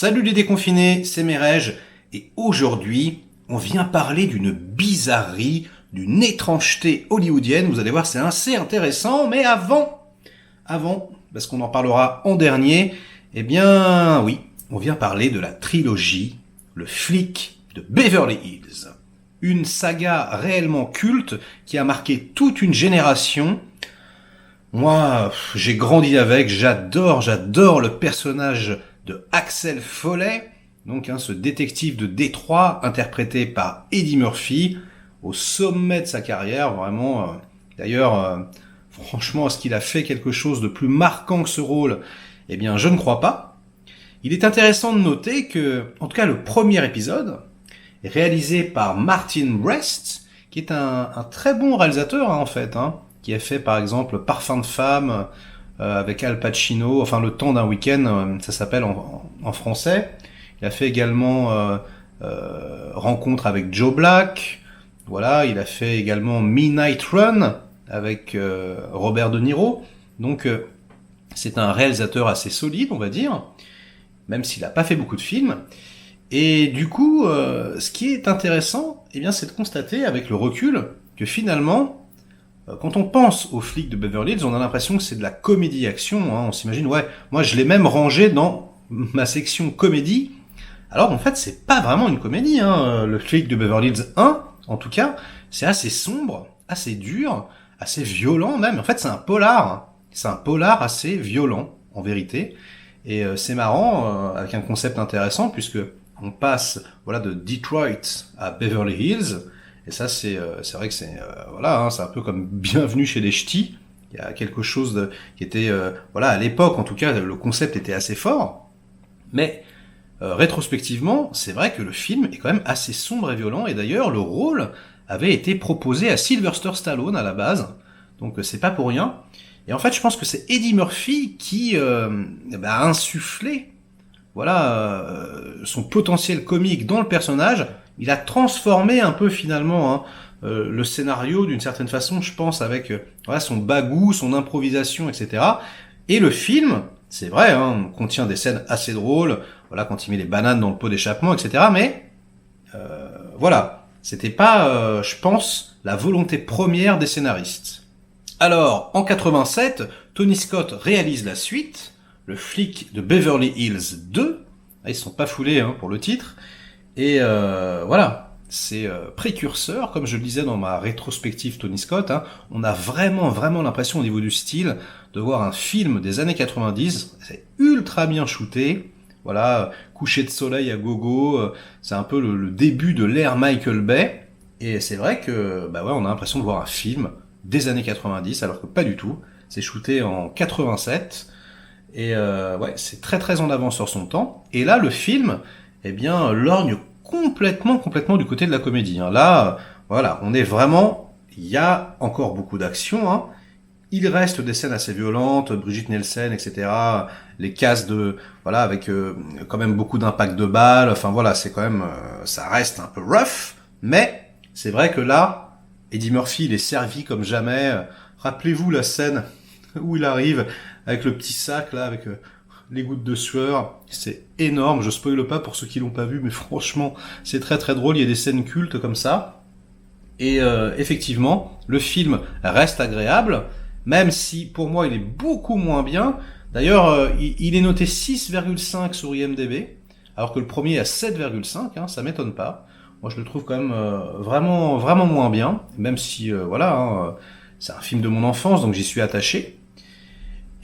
Salut les déconfinés, c'est Merej, et aujourd'hui, on vient parler d'une bizarrerie, d'une étrangeté hollywoodienne. Vous allez voir, c'est assez intéressant, mais avant, parce qu'on en parlera en dernier, eh bien, oui, on vient parler de la trilogie Le flic de Beverly Hills. Une saga réellement culte qui a marqué toute une génération. Moi, j'ai grandi avec, j'adore le personnage de Axel Foley, donc ce détective de Détroit interprété par Eddie Murphy, au sommet de sa carrière, vraiment. D'ailleurs, franchement, est-ce qu'il a fait quelque chose de plus marquant que ce rôle? Eh bien, je ne crois pas. Il est intéressant de noter que, en tout cas, le premier épisode est réalisé par Martin Brest, qui est un très bon réalisateur, en fait, qui a fait, par exemple, Parfum de femme, avec Al Pacino, enfin Le temps d'un week-end, ça s'appelle en français. Il a fait également Rencontre avec Joe Black. Voilà, il a fait également Midnight Run avec Robert De Niro. Donc c'est un réalisateur assez solide, on va dire, même s'il n'a pas fait beaucoup de films. Et du coup, ce qui est intéressant, eh bien, c'est de constater avec le recul que finalement, quand on pense aux flics de Beverly Hills, on a l'impression que c'est de la comédie-action. On s'imagine, ouais, moi je l'ai même rangé dans ma section comédie. Alors en fait, c'est pas vraiment une comédie. Le flic de Beverly Hills 1, en tout cas, c'est assez sombre, assez dur, assez violent même. En fait, c'est un polar. C'est un polar assez violent, en vérité. Et c'est marrant, avec un concept intéressant, puisque on passe de Detroit à Beverly Hills. Et ça, c'est vrai que c'est c'est un peu comme Bienvenue chez les Ch'tis. Il y a quelque chose qui était à l'époque, en tout cas, le concept était assez fort. Mais rétrospectivement, c'est vrai que le film est quand même assez sombre et violent. Et d'ailleurs, le rôle avait été proposé à Sylvester Stallone à la base. Donc c'est pas pour rien. Et en fait, je pense que c'est Eddie Murphy qui a insufflé son potentiel comique dans le personnage. Il a transformé un peu finalement le scénario d'une certaine façon, je pense, avec son bagou, son improvisation, etc. Et le film, c'est vrai, contient des scènes assez drôles, quand il met les bananes dans le pot d'échappement, etc. Mais c'était pas, je pense, la volonté première des scénaristes. Alors, en 87, Tony Scott réalise la suite, Le flic de Beverly Hills 2. Ils se sont pas foulés pour le titre. Et c'est précurseur, comme je le disais dans ma rétrospective Tony Scott. On a vraiment l'impression au niveau du style de voir un film des années 90. C'est ultra bien shooté. Coucher de soleil à gogo. C'est un peu le début de l'ère Michael Bay. Et c'est vrai que on a l'impression de voir un film des années 90, alors que pas du tout. C'est shooté en 87. Et c'est très en avance sur son temps. Et là, le film, lorgne complètement du côté de la comédie. Là, on est vraiment... Il y a encore beaucoup d'action. Il reste des scènes assez violentes, Brigitte Nielsen, etc. Les cases avec quand même beaucoup d'impact de balles. Enfin c'est quand même... ça reste un peu rough. Mais c'est vrai que là, Eddie Murphy, il est servi comme jamais. Rappelez-vous la scène où il arrive avec le petit sac, là, avec les gouttes de sueur. C'est énorme, je spoile pas pour ceux qui l'ont pas vu, mais franchement, c'est très drôle, il y a des scènes cultes comme ça. Et effectivement, le film reste agréable, même si, pour moi, il est beaucoup moins bien. D'ailleurs, il est noté 6,5 sur IMDb, alors que le premier est à 7,5, ça m'étonne pas. Moi, je le trouve quand même vraiment moins bien, même si, c'est un film de mon enfance, donc j'y suis attaché.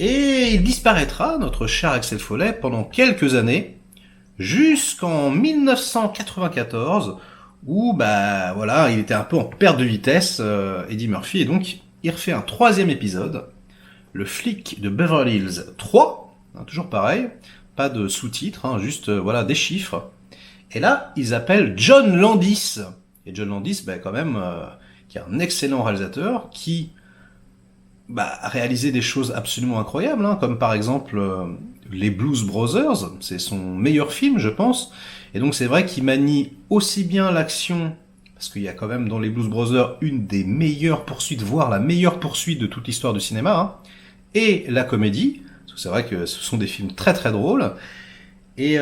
Et il disparaîtra, notre cher Axel Foley, pendant quelques années, jusqu'en 1994, où il était un peu en perte de vitesse, Eddie Murphy, et donc il refait un troisième épisode, Le flic de Beverly Hills 3, toujours pareil, pas de sous-titres, juste des chiffres. Et là, ils appellent John Landis. Et John Landis, quand même, qui est un excellent réalisateur, qui a réalisé des choses absolument incroyables, comme par exemple les Blues Brothers, c'est son meilleur film, je pense. Et donc c'est vrai qu'il manie aussi bien l'action, parce qu'il y a quand même dans les Blues Brothers une des meilleures poursuites, voire la meilleure poursuite de toute l'histoire du cinéma, et la comédie, parce que c'est vrai que ce sont des films très drôles. Et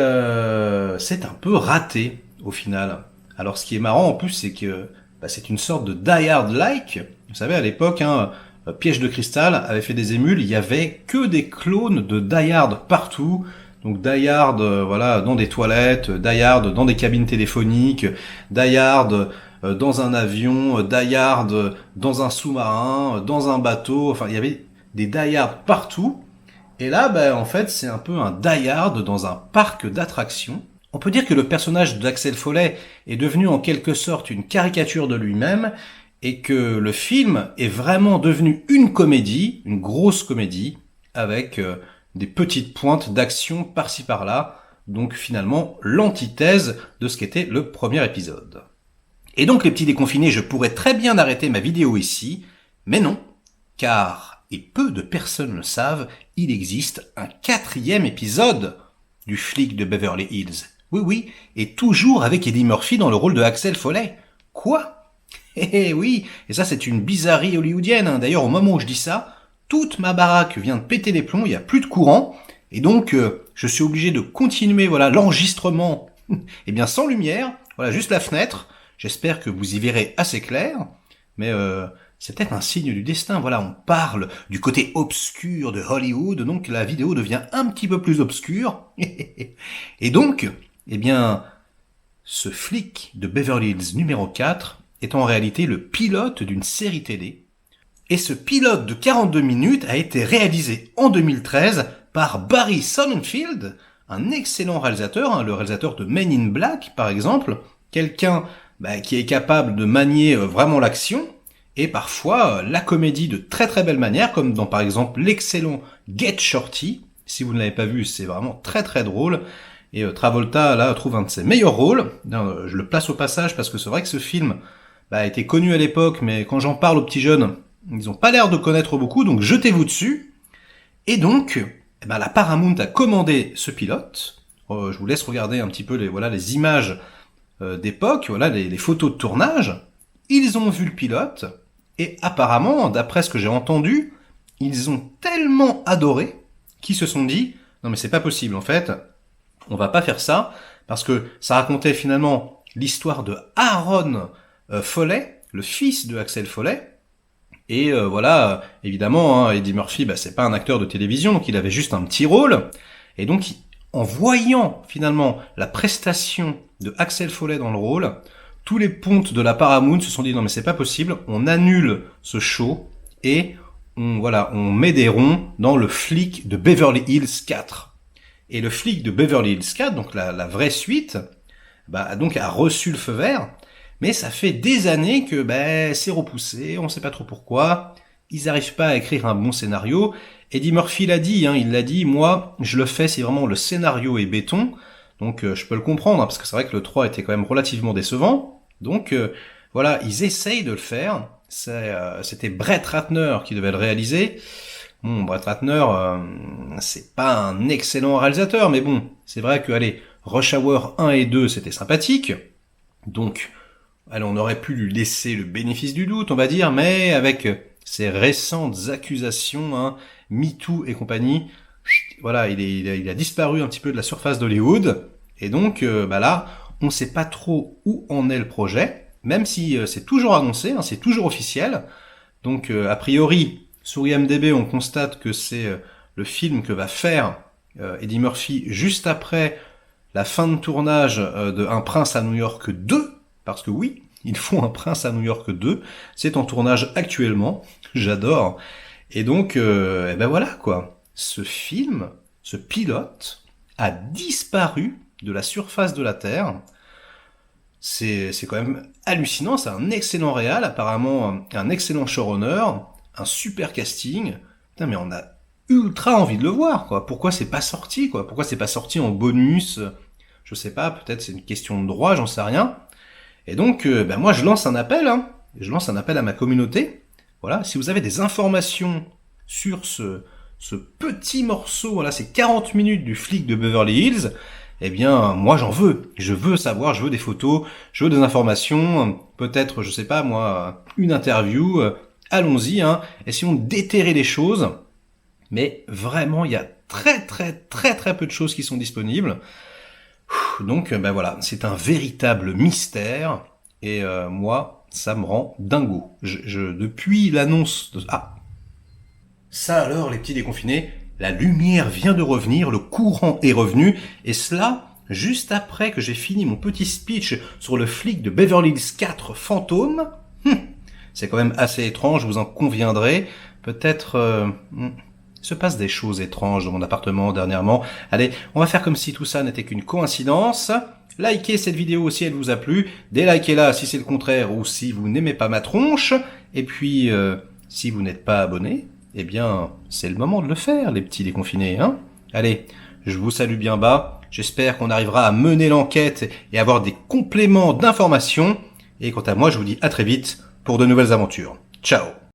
c'est un peu raté au final. Alors ce qui est marrant en plus, c'est que c'est une sorte de Die Hard-like. Vous savez, à l'époque, Piège de Cristal avait fait des émules, il y avait que des clones de Die Hard partout. Donc Die Hard, voilà, dans des toilettes, Die Hard dans des cabines téléphoniques, Die Hard dans un avion, Die Hard dans un sous-marin, dans un bateau. Enfin, il y avait des Die Hard partout. Et là, en fait, c'est un peu un Die Hard dans un parc d'attractions. On peut dire que le personnage d'Axel Foley est devenu en quelque sorte une caricature de lui-même et que le film est vraiment devenu une comédie, une grosse comédie, avec des petites pointes d'action par-ci par-là. Donc finalement, l'antithèse de ce qu'était le premier épisode. Et donc les petits déconfinés, je pourrais très bien arrêter ma vidéo ici, mais non, car, et peu de personnes le savent, il existe un 4e épisode du flic de Beverly Hills. Oui, et toujours avec Eddie Murphy dans le rôle de Axel Foley. Quoi? Eh oui, et ça c'est une bizarrerie hollywoodienne. D'ailleurs, au moment où je dis ça, toute ma baraque vient de péter les plombs, il n'y a plus de courant, et donc je suis obligé de continuer l'enregistrement sans lumière, juste la fenêtre. J'espère que vous y verrez assez clair, mais c'est peut-être un signe du destin. On parle du côté obscur de Hollywood, donc la vidéo devient un petit peu plus obscure. Et donc, ce flic de Beverly Hills numéro 4 est en réalité le pilote d'une série télé. Et ce pilote de 42 minutes a été réalisé en 2013 par Barry Sonnenfeld, un excellent réalisateur, le réalisateur de Men in Black par exemple, quelqu'un qui est capable de manier vraiment l'action, et parfois la comédie de très très belle manière, comme dans par exemple l'excellent Get Shorty. Si vous ne l'avez pas vu, c'est vraiment très très drôle. Et Travolta, là, trouve un de ses meilleurs rôles. Je le place au passage parce que c'est vrai que ce film a été connu à l'époque, mais quand j'en parle aux petits jeunes, ils n'ont pas l'air de connaître beaucoup, donc jetez-vous dessus. Et donc, la Paramount a commandé ce pilote. Je vous laisse regarder un petit peu les images d'époque, les photos de tournage. Ils ont vu le pilote, et apparemment, d'après ce que j'ai entendu, ils ont tellement adoré qu'ils se sont dit « Non mais c'est pas possible en fait, on va pas faire ça », parce que ça racontait finalement l'histoire de Aaron Foley, le fils de Axel Foley, et évidemment, Eddie Murphy, c'est pas un acteur de télévision, donc il avait juste un petit rôle, et donc en voyant finalement la prestation de Axel Foley dans le rôle, tous les pontes de la Paramount se sont dit non mais c'est pas possible, on annule ce show et on met des ronds dans le flic de Beverly Hills 4. Et le flic de Beverly Hills 4, donc la vraie suite, donc a reçu le feu vert, mais ça fait des années que c'est repoussé, on sait pas trop pourquoi, ils arrivent pas à écrire un bon scénario. Eddie Murphy l'a dit, il l'a dit, moi je le fais si vraiment le scénario est béton, donc je peux le comprendre, parce que c'est vrai que le 3 était quand même relativement décevant. Donc ils essayent de le faire. C'était Brett Ratner qui devait le réaliser. Bon, Brett Ratner, c'est pas un excellent réalisateur, mais bon, c'est vrai que Rush Hour 1 et 2, c'était sympathique. Donc, on aurait pu lui laisser le bénéfice du doute, on va dire, mais avec ces récentes accusations, MeToo et compagnie, il a disparu un petit peu de la surface d'Hollywood. Et donc, là, on ne sait pas trop où en est le projet, même si c'est toujours annoncé, c'est toujours officiel. Donc, a priori, sur IMDb, on constate que c'est le film que va faire Eddie Murphy juste après la fin de tournage de Un Prince à New York 2, parce que oui, ils font Un Prince à New York 2, c'est en tournage actuellement, j'adore. Et donc, ce film, ce pilote, a disparu de la surface de la Terre. C'est quand même hallucinant, c'est un excellent réal, apparemment un excellent showrunner, un super casting. Putain, mais on a ultra envie de le voir, quoi. Pourquoi c'est pas sorti, quoi? Pourquoi c'est pas sorti en bonus? Je sais pas, peut-être c'est une question de droit, j'en sais rien. Et donc, moi je lance un appel, je lance un appel à ma communauté. Voilà, si vous avez des informations sur ce petit morceau, ces 40 minutes du flic de Beverly Hills, moi j'en veux. Je veux savoir, je veux des photos, je veux des informations, peut-être, je sais pas moi, une interview. Allons-y, essayons d'éterrer les choses. Mais vraiment, il y a très très très très peu de choses qui sont disponibles. Donc, ben voilà, c'est un véritable mystère. Et moi, ça me rend dingo. Depuis l'annonce de... Ah, ça alors, les petits déconfinés, la lumière vient de revenir, le courant est revenu, et cela juste après que j'ai fini mon petit speech sur le flic de Beverly Hills 4 fantôme. C'est quand même assez étrange, vous en conviendrez. Peut-être... il se passe des choses étranges dans mon appartement dernièrement. Allez, on va faire comme si tout ça n'était qu'une coïncidence. Likez cette vidéo si elle vous a plu. Délikez-la si c'est le contraire ou si vous n'aimez pas ma tronche. Et puis, si vous n'êtes pas abonné, eh bien, c'est le moment de le faire, les petits déconfinés, hein. Allez, je vous salue bien bas. J'espère qu'on arrivera à mener l'enquête et avoir des compléments d'informations. Et quant à moi, je vous dis à très vite pour de nouvelles aventures. Ciao!